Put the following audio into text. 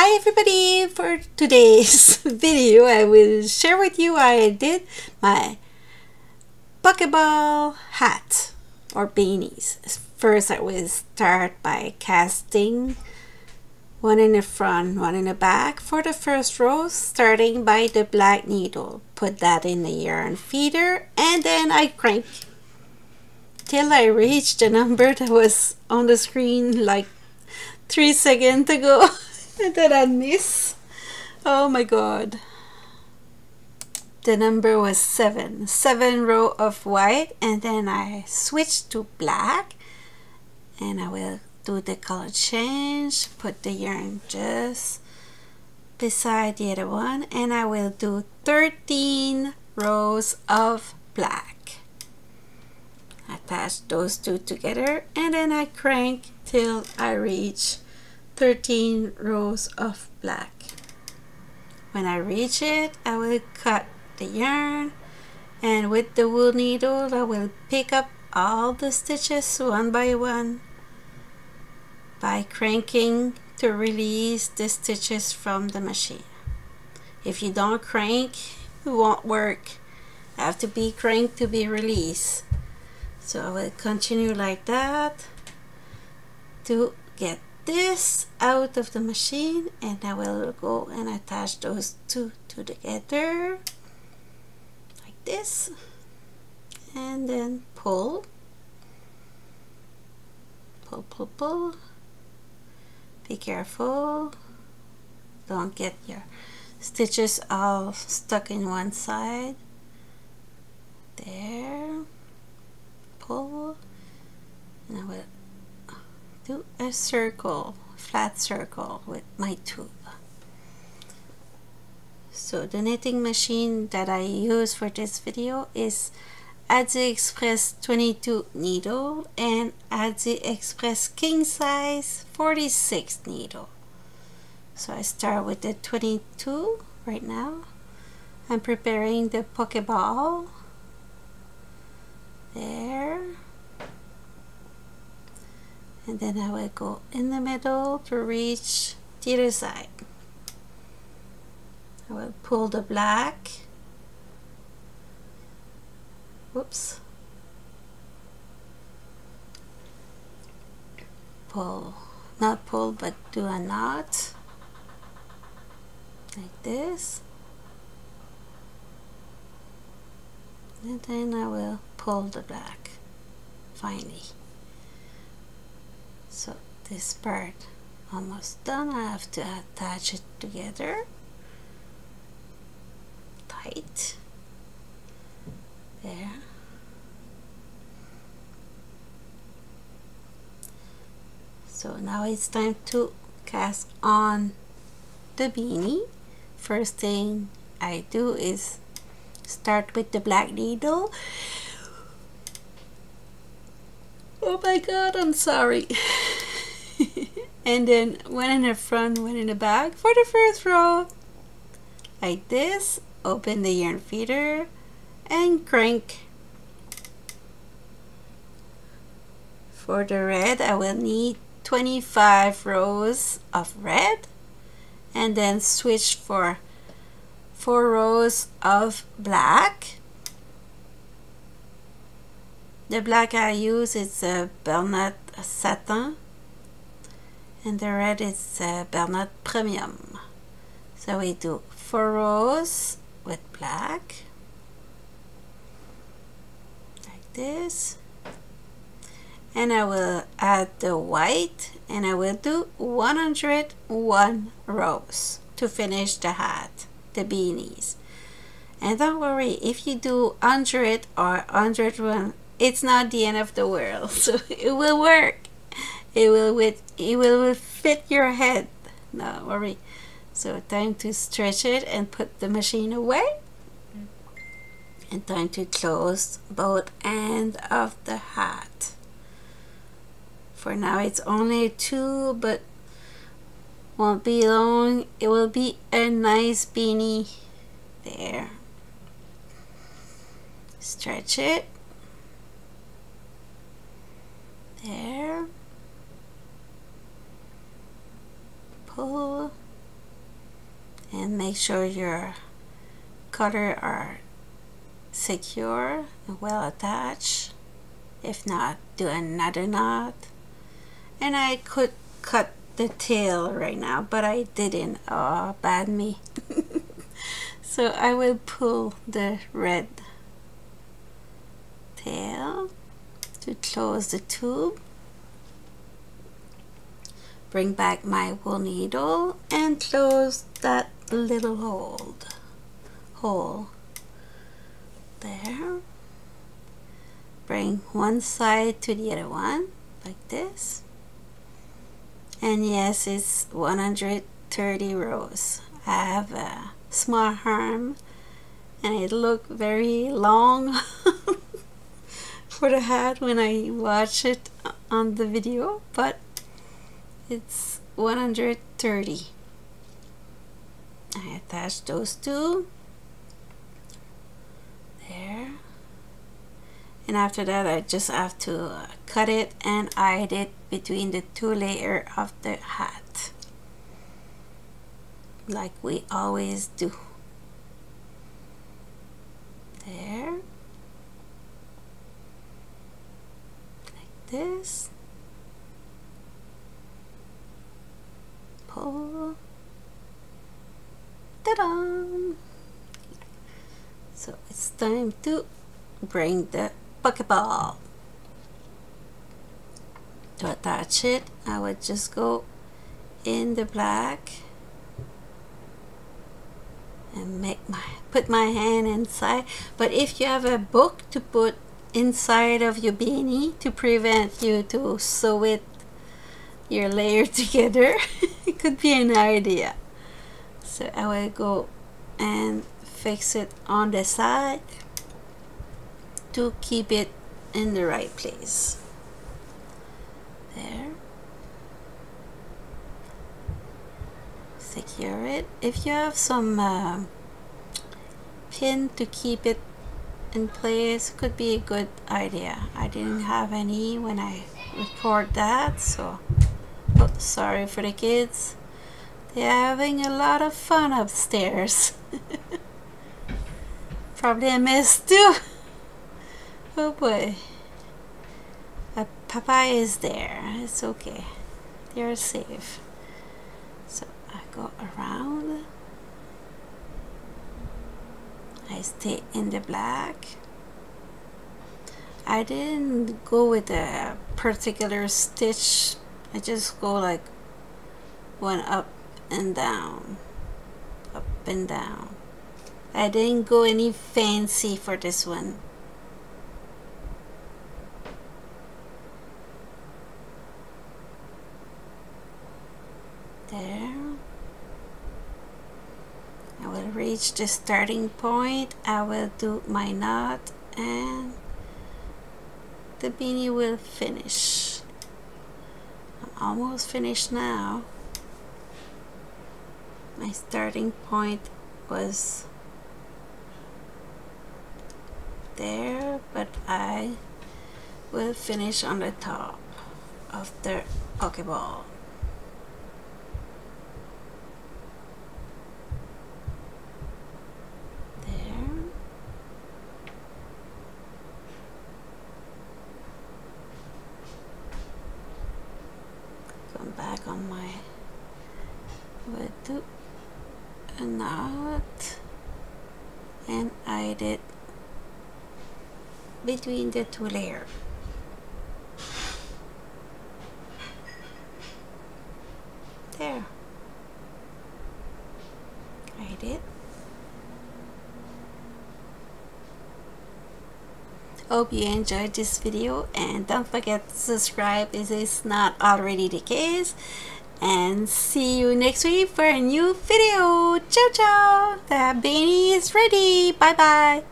Hi everybody! For today's video I will share with you I did my Pokeball hat or beanies. First I will start by casting one in the front, one in the back for the first row, starting by the black needle. Put that in the yarn feeder and then I crank till I reach the number that was on the screen like 3 seconds ago. And then I miss. Oh my god. The number was 7. 7 row of white, and then I switch to black, and I will do the color change, put the yarn just beside the other one, and I will do 13 rows of black. Attach those two together, and then I crank till I reach 13 rows of black. When I reach it, I will cut the yarn, and with the wool needle I will pick up all the stitches one by one by cranking to release the stitches from the machine. If you don't crank, it won't work. I have to be cranked to be released. So I will continue like that to get this out of the machine, and I will go and attach those two together like this, and then pull. Be careful, don't get your stitches all stuck in one side. There, pull, and I will do a circle, flat circle with my tube. So the knitting machine that I use for this video is ADDI Express 22 needle and ADDI Express King Size 46 needle. So I start with the 22 right now. I'm preparing the Pokeball. There. And then I will go in the middle to reach the other side. I will pull the black. Whoops. Pull, not pull, but do a knot like this. And then I will pull the black finally. So this part almost done. I have to attach it together tight. There. So now it's time to cast on the beanie. First thing I do is start with the black needle. Oh my god, I'm sorry. And then one in the front, one in the back for the first row. Like this. Open the yarn feeder and crank. For the red, I will need 25 rows of red, and then switch for 4 rows of black. The black I use is Bernat Satin, and the red is Bernat Premium. So we do 4 rows with black, like this, and I will add the white, and I will do 101 rows to finish the hat, the beanies. And don't worry, if you do 100 or 101, it's not the end of the world. So it will work. It will fit your head. No worry. So time to stretch it and put the machine away. And time to close both ends of the hat. For now it's only 2, but won't be long. It will be a nice beanie. There. Stretch it. There. Pull. and make sure your cutter are secure and well attached. If not, do another knot. And I could cut the tail right now, but I didn't. Oh, bad me. So I will pull the red tail to close the tube. Bring back my wool needle and close that little hole there. Bring one side to the other one like this. And yes, it's 130 rows. I have a small arm and it looked very long for the hat when I watch it on the video, but it's 130. I attach those two there, and after that I just have to cut it and hide it between the two layers of the hat, like we always do. There, like this. Pull. Ta-da! So it's time to bring the Pokeball. To attach it, I would just go in the black and put my hand inside. But if you have a book to put inside of your beanie to prevent you to sew your layer together, it could be an idea. So I will go and fix it on the side to keep it in the right place. There. Secure it. If you have some pin to keep it in place, could be a good idea. I didn't have any when I record that, so oh, sorry for the kids. They're having a lot of fun upstairs. Probably a mess too. Oh boy. But Papa is there. It's okay. They're safe. So I go around. I stay in the black. I didn't go with a particular stitch. I just go like one up and down, up and down. I didn't go any fancy for this one. There. I will reach the starting point. I will do my knot and the beanie will finish. I'm almost finished now. My starting point was there, but I will finish on the top of the Pokeball. There. Come back on my will do a knot and hide it between the two layers. There. Hide it. Hope you enjoyed this video and don't forget to subscribe if it's not already the case. And see you next week for a new video. Ciao ciao. The beanie is ready. Bye bye.